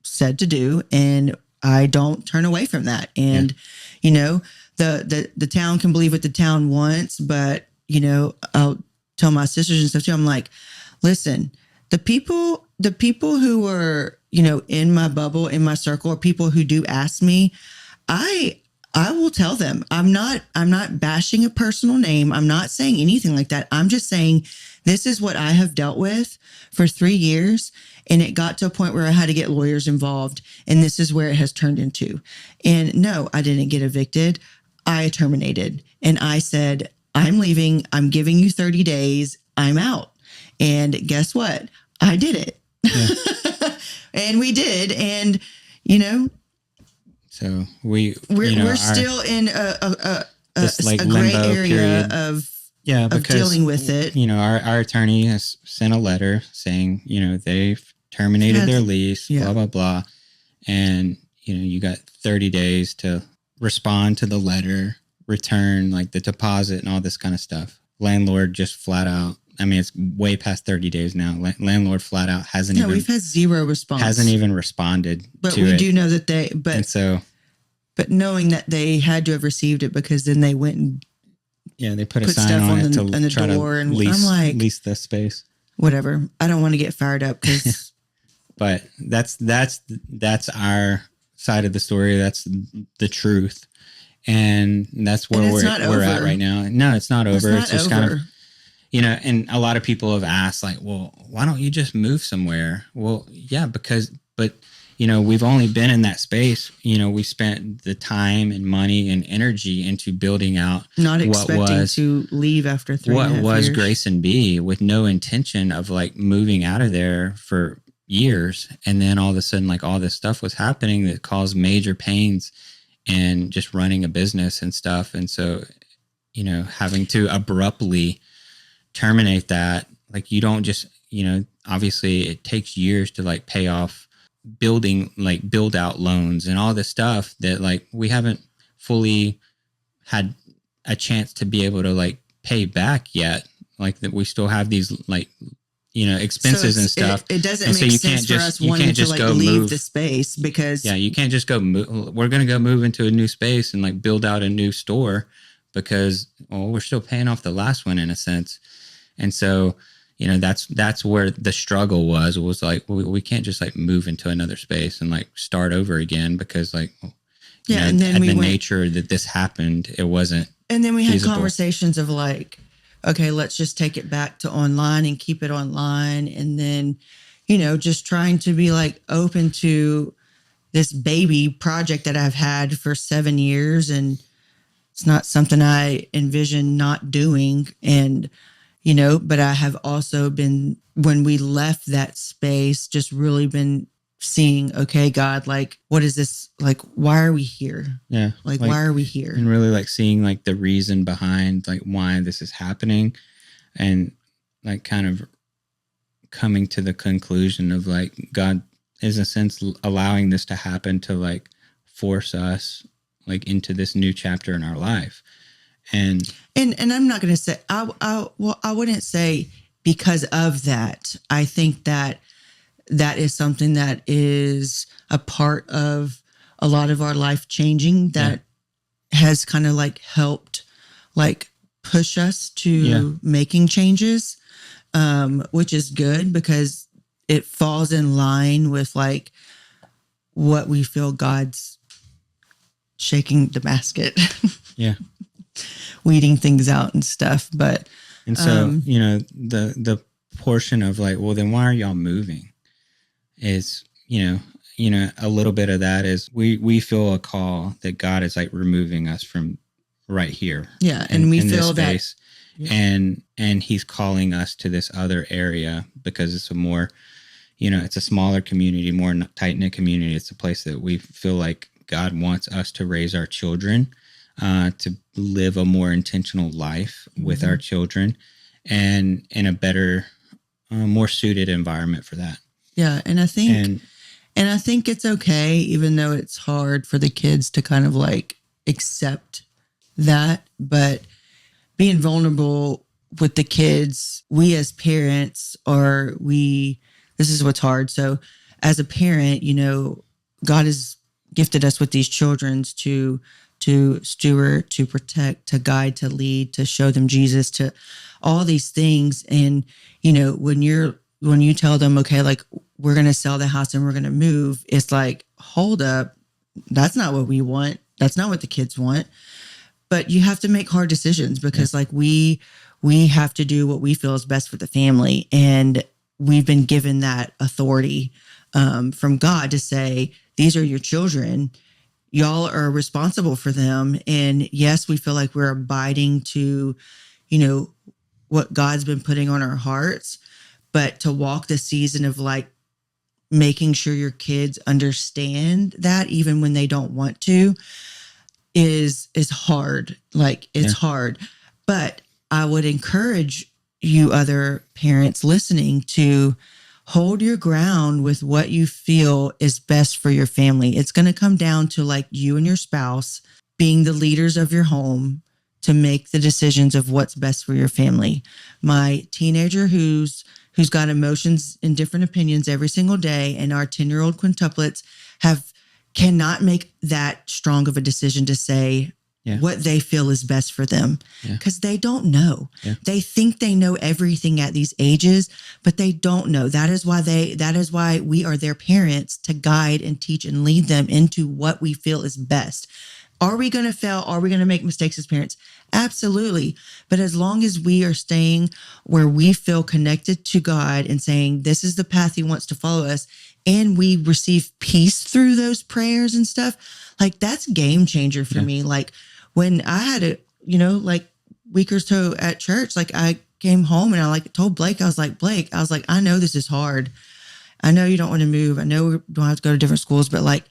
B: said to do, and I don't turn away from that. And the town can believe what the town wants, but I'll tell my sisters and stuff too. I'm like, listen, the people who are in my bubble, in my circle, or people who do ask me, I will tell them. I'm not bashing a personal name. I'm not saying anything like that. I'm just saying this is what I have dealt with for 3 years. And it got to a point where I had to get lawyers involved. And this is where it has turned into. And no, I didn't get evicted. I terminated. And I said, I'm leaving. I'm giving you 30 days. I'm out. And guess what? I did it. Yeah. And we did. And,
A: so we're
B: still in a
A: gray
B: area of dealing with it.
A: Our attorney has sent a letter saying, they've terminated their lease, blah, blah, blah. And, you got 30 days to respond to the letter, return like the deposit and all this kind of stuff. Landlord just flat out. I mean, it's way past 30 days now. Landlord flat out we've had zero response. Hasn't even responded
B: but
A: to it.
B: But we do know that but knowing that they had to have received it because then they went and
A: they put a sign on it to try to
B: and
A: lease the space.
B: Whatever. I don't want to get fired up because.
A: But that's our side of the story. That's the truth. And that's where we're at right now. No, it's not over. It's just kind of, and a lot of people have asked like, well, why don't you just move somewhere? Well, yeah, but we've only been in that space. We spent the time and money and energy into building out
B: not expecting to leave after 3
A: what was
B: years.
A: Graeson Bee with no intention of like moving out of there for years. And then all of a sudden, like all this stuff was happening that caused major pains and just running a business and stuff. And so, having to abruptly terminate that, like you don't just, obviously it takes years to like pay off build out loans and all this stuff that like we haven't fully had a chance to be able to like pay back yet. Like that we still have these like expenses
B: So
A: and stuff.
B: It doesn't
A: And so
B: make
A: you
B: sense
A: can't
B: for
A: just
B: us
A: you
B: wanting
A: can't
B: to
A: just
B: like
A: go
B: leave
A: move.
B: the space because
A: Yeah, you can't just go move. We're going to go move into a new space and like build out a new store because we're still paying off the last one in a sense. And so, that's where the struggle was like, we can't just like move into another space and like start over again because like,
B: and then
A: at
B: we
A: the
B: went,
A: nature that this happened, it wasn't
B: and then we had
A: feasible.
B: conversations of like, okay, let's just take it back to online and keep it online. And then, just trying to be like open to this baby project that I've had for 7 years. And it's not something I envision not doing. And, but I have also been, when we left that space, just really been seeing, okay, God, like, what is this? Like, why are we here?
A: Yeah.
B: Like why are we here?
A: And really like seeing like the reason behind like why this is happening and like kind of coming to the conclusion of like God is in a sense allowing this to happen to like force us like into this new chapter in our life. And
B: I'm not going to say, I wouldn't say because of that. I think that is something that is a part of a lot of our life changing that has kind of like helped like push us to making changes, which is good because it falls in line with like what we feel God's shaking the basket.
A: Yeah.
B: Weeding things out and stuff.
A: And so, the portion of like, well, then why are y'all moving is, a little bit of that is we feel a call that God is like removing us from right here.
B: Yeah. And we feel that.
A: Space. Yeah. And he's calling us to this other area because it's a more, it's a smaller community, more tight-knit community. It's a place that we feel like God wants us to raise our children, to live a more intentional life with our children and in a better, more suited environment for that.
B: Yeah. And I think, I think it's okay, even though it's hard for the kids to kind of like accept that, but being vulnerable with the kids, we as parents this is what's hard. So as a parent, God has gifted us with these children to steward, to protect, to guide, to lead, to show them Jesus, to all these things. And, when you tell them, okay, like we're going to sell the house and we're going to move, it's like, hold up. That's not what we want. That's not what the kids want. But you have to make hard decisions because like we have to do what we feel is best for the family. And we've been given that authority from God to say, these are your children. Y'all are responsible for them. And yes, we feel like we're abiding to, what God's been putting on our hearts, but to walk the season of like making sure your kids understand that even when they don't want to is hard. Like it's hard, but I would encourage you other parents listening to hold your ground with what you feel is best for your family. It's going to come down to like you and your spouse being the leaders of your home to make the decisions of what's best for your family. My teenager who's got emotions and different opinions every single day, and our 10-year-old quintuplets cannot make that strong of a decision to say what they feel is best for them because they don't know. Yeah. They think they know everything at these ages, but they don't know. That is why we are their parents to guide and teach and lead them into what we feel is best. Are we going to fail? Are we going to make mistakes as parents? Absolutely. But as long as we are staying where we feel connected to God and saying, this is the path he wants to follow us, and we receive peace through those prayers and stuff, like that's game changer for me. Like when I had a, like week or so at church, like I came home and I like told Blake, I was like, I know this is hard. I know you don't want to move. I know we don't have to go to different schools, but like,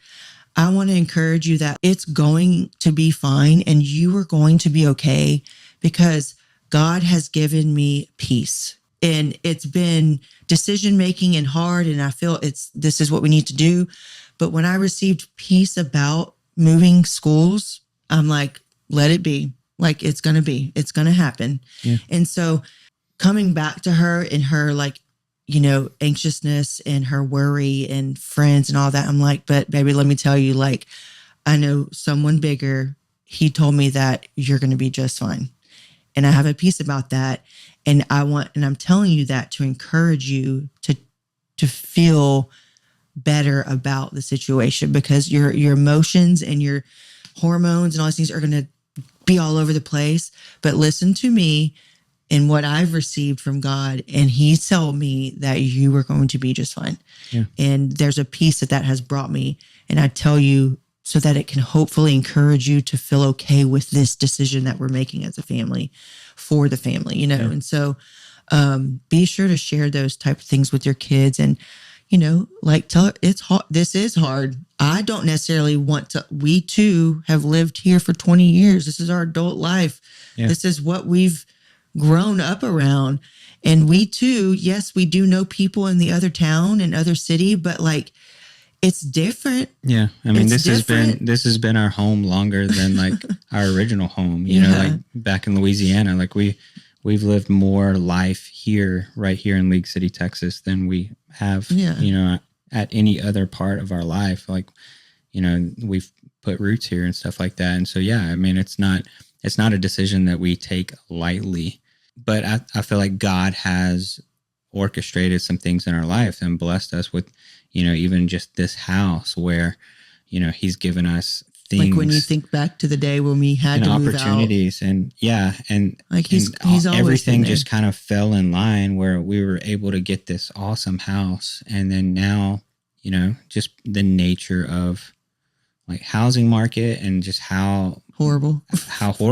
B: I want to encourage you that it's going to be fine and you are going to be okay because God has given me peace. And it's been decision-making and hard, and I feel this is what we need to do. But when I received peace about moving schools, I'm like, let it be. Like, it's going to happen. Yeah. And so coming back to her and her like anxiousness and her worry and friends and all that. I'm like, but baby, let me tell you, like, I know someone bigger. He told me that you're going to be just fine. And I have a peace about that. And I'm telling you that to encourage you to feel better about the situation, because your emotions and your hormones and all these things are going to be all over the place. But listen to me and what I've received from God. And he told me that you were going to be just fine.
A: Yeah.
B: And there's a peace that has brought me. And I tell you so that it can hopefully encourage you to feel okay with this decision that we're making as a family for the family, Yeah. And so be sure to share those type of things with your kids, and, like, tell her it's hard. This is hard. I don't necessarily want to. We too have lived here for 20 years. This is our adult life.
A: Yeah.
B: This is what we've grown up around. And we too, yes, we do know people in the other town and other city, but like, it's different.
A: Yeah. I mean,
B: It's
A: this has been our home longer than like our original home, like back in Louisiana. Like we've lived more life here, right here in League City, Texas, than we have, at any other part of our life. Like, we've put roots here and stuff like that. And so, yeah, I mean, it's not a decision that we take lightly, but I feel like God has orchestrated some things in our life and blessed us with, even just this house where, he's given us things.
B: Like when you think back to the day when we had to move
A: opportunities
B: out.
A: And
B: like he's always
A: everything
B: been there.
A: just kind of fell in line where we were able to get this awesome house. And then now, just the nature of like housing market and just how horrible the housing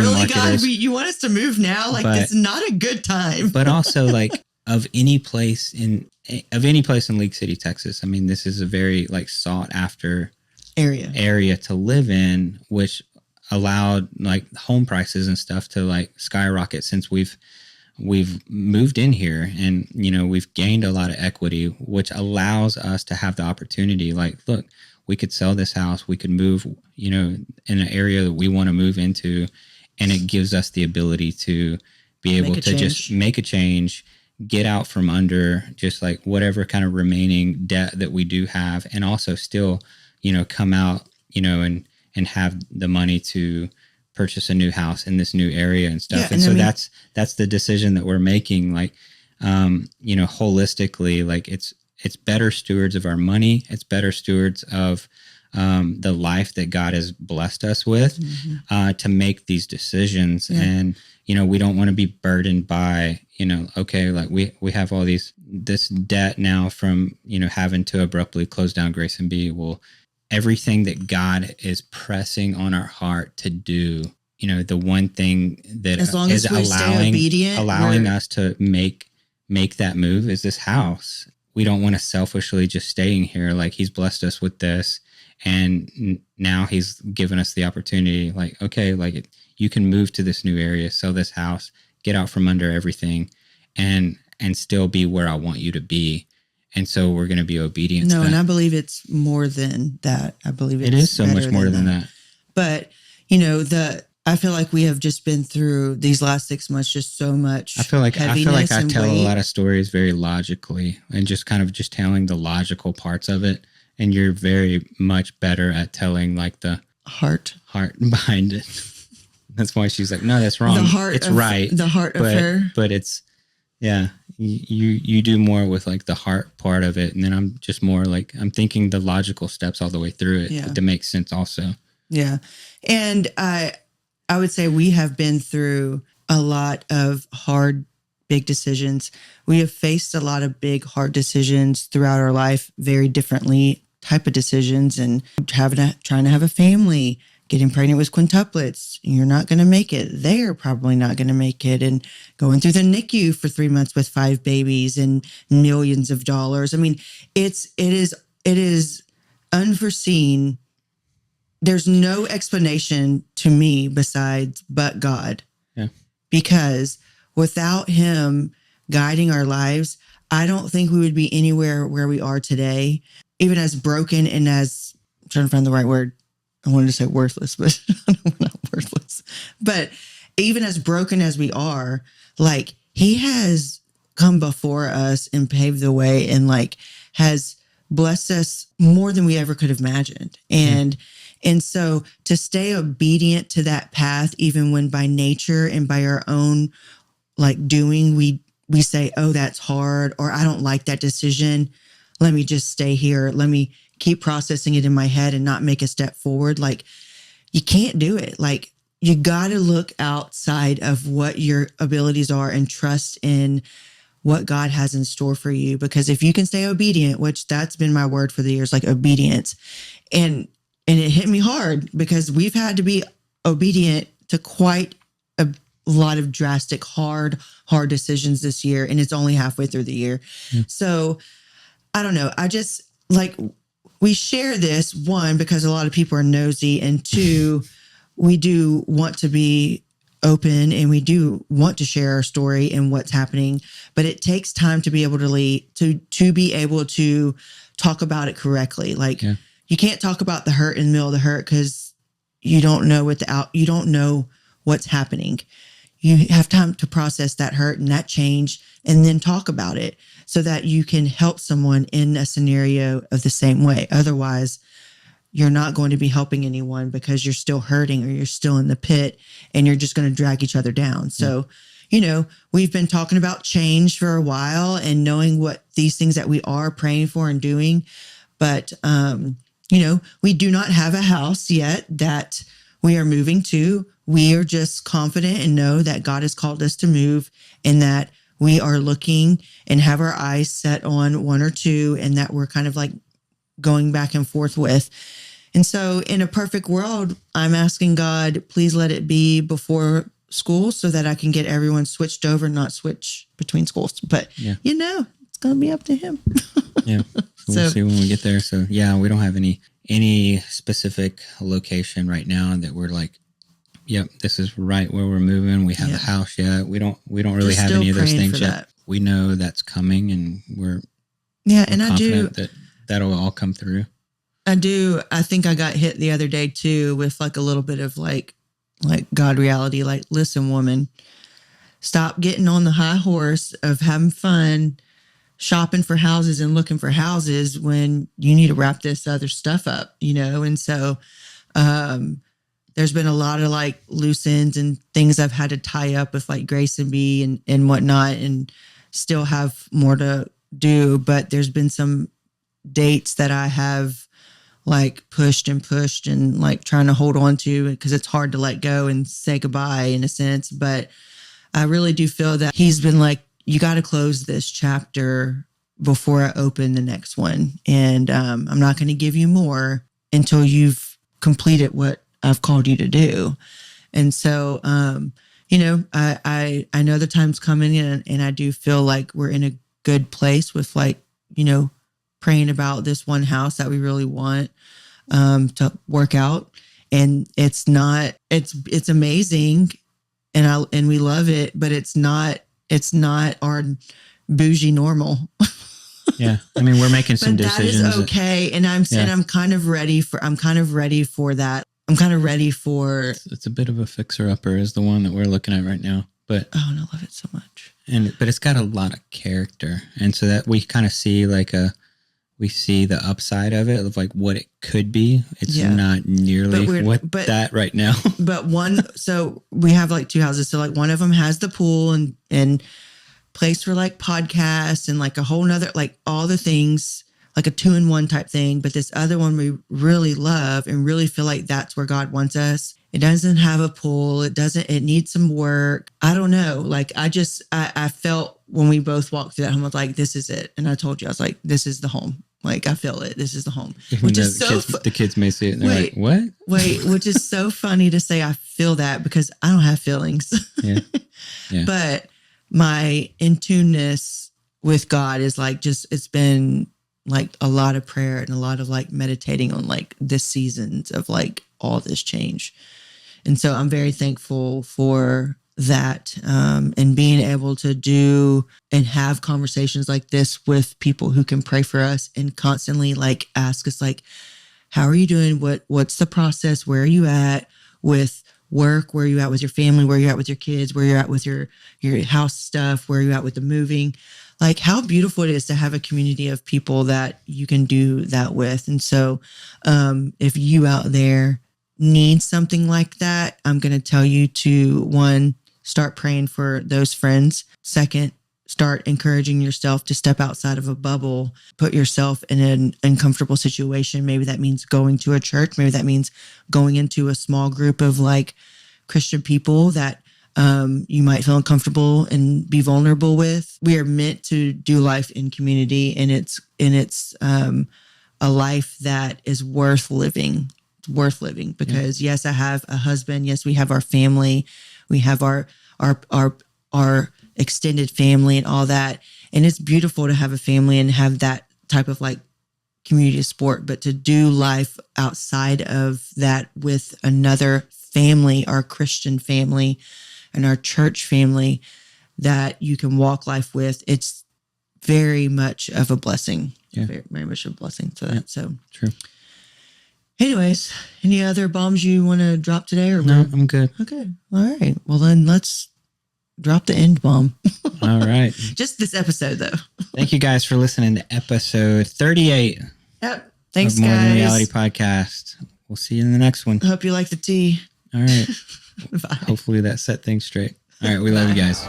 B: really,
A: market
B: God,
A: is.
B: You want us to move now? Like, it's not a good time.
A: But also, like, of any place in League City, Texas, I mean, this is a very like sought after area to live in, which allowed like home prices and stuff to like skyrocket since we've moved in here. And we've gained a lot of equity, which allows us to have the opportunity, like, look, we could sell this house, we could move in an area that we want to move into, and it gives us the ability to be able to just make a change, get out from under just like whatever kind of remaining debt that we do have, and also still come out, and have the money to purchase a new house in this new area and stuff. Yeah, and so that's the decision that we're making. Like, holistically, like it's better stewards of our money. It's better stewards of the life that God has blessed us with, to make these decisions. Yeah. And, we don't want to be burdened by, okay, like we have all this debt now from, having to abruptly close down Graeson Bee. Well, everything that God is pressing on our heart to do, the one thing that
B: as long as we stay obedient,
A: allowing us to make that move is this house. We don't want to selfishly just staying here. Like, he's blessed us with this, and now he's given us the opportunity, like, okay, like you can move to this new area, sell this house, get out from under everything, and still be where I want you to be. And so we're going to be obedient to that.
B: And I believe it's more than that. I believe it
A: is so much more than that.
B: But, I feel like we have just been through these last 6 months, just so much.
A: I feel like I tell
B: weight.
A: a lot of stories very logically, and just kind of just telling the logical parts of it. And you're very much better at telling like the heart behind it. That's why she's like, no, that's wrong. It's right.
B: The heart of her.
A: But it's, yeah, you do more with like the heart part of it. And then I'm just more like, I'm thinking the logical steps all the way through it to make sense also.
B: Yeah. And I would say we have been through a lot of hard, big decisions. We have faced a lot of big, hard decisions throughout our life, very differently type of decisions, and trying to have a family, getting pregnant with quintuplets. You're not going to make it. They're probably not going to make it. And going through the NICU for 3 months with 5 babies and millions of dollars. I mean, it is unforeseen. There's no explanation to me besides but God.
A: Yeah.
B: Because without him guiding our lives, I don't think we would be anywhere where we are today, even as broken and as, I'm trying to find the right word. I wanted to say worthless, but not worthless. But even as broken as we are, like, he has come before us and paved the way and like has blessed us more than we ever could have imagined. And so to stay obedient to that path, even when by nature and by our own like doing, we say, oh, that's hard, or I don't like that decision. Let me just stay here. Let me keep processing it in my head and not make a step forward. Like, you can't do it. Like, you got to look outside of what your abilities are and trust in what God has in store for you. Because if you can stay obedient, which that's been my word for the years, like obedience. And it hit me hard because we've had to be obedient to quite a lot of drastic, hard decisions this year. And it's only halfway through the year. So I don't know. I just like, we share this, one, because a lot of people are nosy, and two, we do want to be open and we do want to share our story and what's happening, but it takes time to be able to be able to talk about it correctly. Like, you can't talk about the hurt in the middle of the hurt because you don't know you don't know what's happening. You have time to process that hurt and that change and then talk about it so that you can help someone in a scenario of the same way. Otherwise, you're not going to be helping anyone because you're still hurting or you're still in the pit and you're just going to drag each other down. So, you know, we've been talking about change for a while and knowing what these things that we are praying for and doing. But, you know, we do not have a house yet that we are moving to. We are just confident and know that God has called us to move and that we are looking and have our eyes set on one or two and that we're kind of like going back and forth with. And so in a perfect world, I'm asking God, please let it be before school so that I can get everyone switched over, not switch between schools. But, you know, it's going to be up to him.
A: So we'll see when we get there. So, yeah, we don't have any specific location right now that we're like, yep, this is right where we're moving. We have a house yet. We don't really have any of those things yet. We know that's coming, and we're confident that that'll all come through.
B: I do. I think I got hit the other day too with like a little bit of like God reality. Like, listen, woman, stop getting on the high horse of having fun, shopping for houses and looking for houses when you need to wrap this other stuff up, you know? And so, there's been a lot of like loose ends and things I've had to tie up with like Graeson Bee and whatnot, and still have more to do. But there's been some dates that I have like pushed and like trying to hold on to because it's hard to let go and say goodbye in a sense. But I really do feel that he's been like, you got to close this chapter before I open the next one. And I'm not going to give you more until you've completed what I've called you to do. And so, you know, I know the time's coming and I do feel like we're in a good place with like, you know, praying about this one house that we really want to work out. And it's amazing and we love it, but it's not our bougie normal.
A: Yeah. I mean, we're making some decisions.
B: That is okay. And I'm kind of ready for that. I'm kind of ready for.
A: It's a bit of a fixer upper is the one that we're looking at right now, but
B: oh, and I love it so much.
A: But it's got a lot of character. And so that we kind of see we see the upside of it, of like what it could be. It's not nearly that right now. But
B: so we have like two houses. So like one of them has the pool and place for like podcasts and like a whole nother, like all the things, like a 2-in-1 type thing. But this other one we really love and really feel like that's where God wants us. It doesn't have a pool. It needs some work. I don't know. Like I felt when we both walked through that home, I was like, this is it. And I told you, I was like, this is the home. Like, I feel it. This is the home. Which is
A: the kids may see it and they're like, what?
B: Wait, which is so funny to say I feel that because I don't have feelings.
A: Yeah.
B: But my in-tuneness with God is like it's been like a lot of prayer and a lot of like meditating on like this seasons of like all this change. And so I'm very thankful for that and being able to do and have conversations like this with people who can pray for us and constantly like ask us like, how are you doing? What's the process? Where are you at with work? Where are you at with your family? Where are you at with your kids? Where you're at with your house stuff? Where are you at with the moving? Like how beautiful it is to have a community of people that you can do that with. And so if you out there need something like that, I'm going to tell you to, one, start praying for those friends. Second, start encouraging yourself to step outside of a bubble, put yourself in an uncomfortable situation. Maybe that means going to a church. Maybe that means going into a small group of like Christian people that you might feel uncomfortable and be vulnerable with. We are meant to do life in community, and it's a life that is worth living. It's worth living because yes, I have a husband. Yes, we have our family. We have our extended family and all that. And it's beautiful to have a family and have that type of like community support, but to do life outside of that with another family, our Christian family and our church family that you can walk life with, it's very much of a blessing.
A: Yeah.
B: Very, very much a blessing to that. So
A: true.
B: Anyways, any other bombs you want to drop today? Or
A: No, I'm good.
B: Okay. All right. Well, then let's drop the end bomb.
A: All right.
B: Just this episode, though.
A: Thank you guys for listening to episode 38.
B: Yep. Thanks,
A: of More
B: guys.
A: Than Reality podcast. We'll see you in the next one.
B: Hope you like the tea.
A: All right.
B: Bye.
A: Hopefully that set things straight. All right. We love you guys.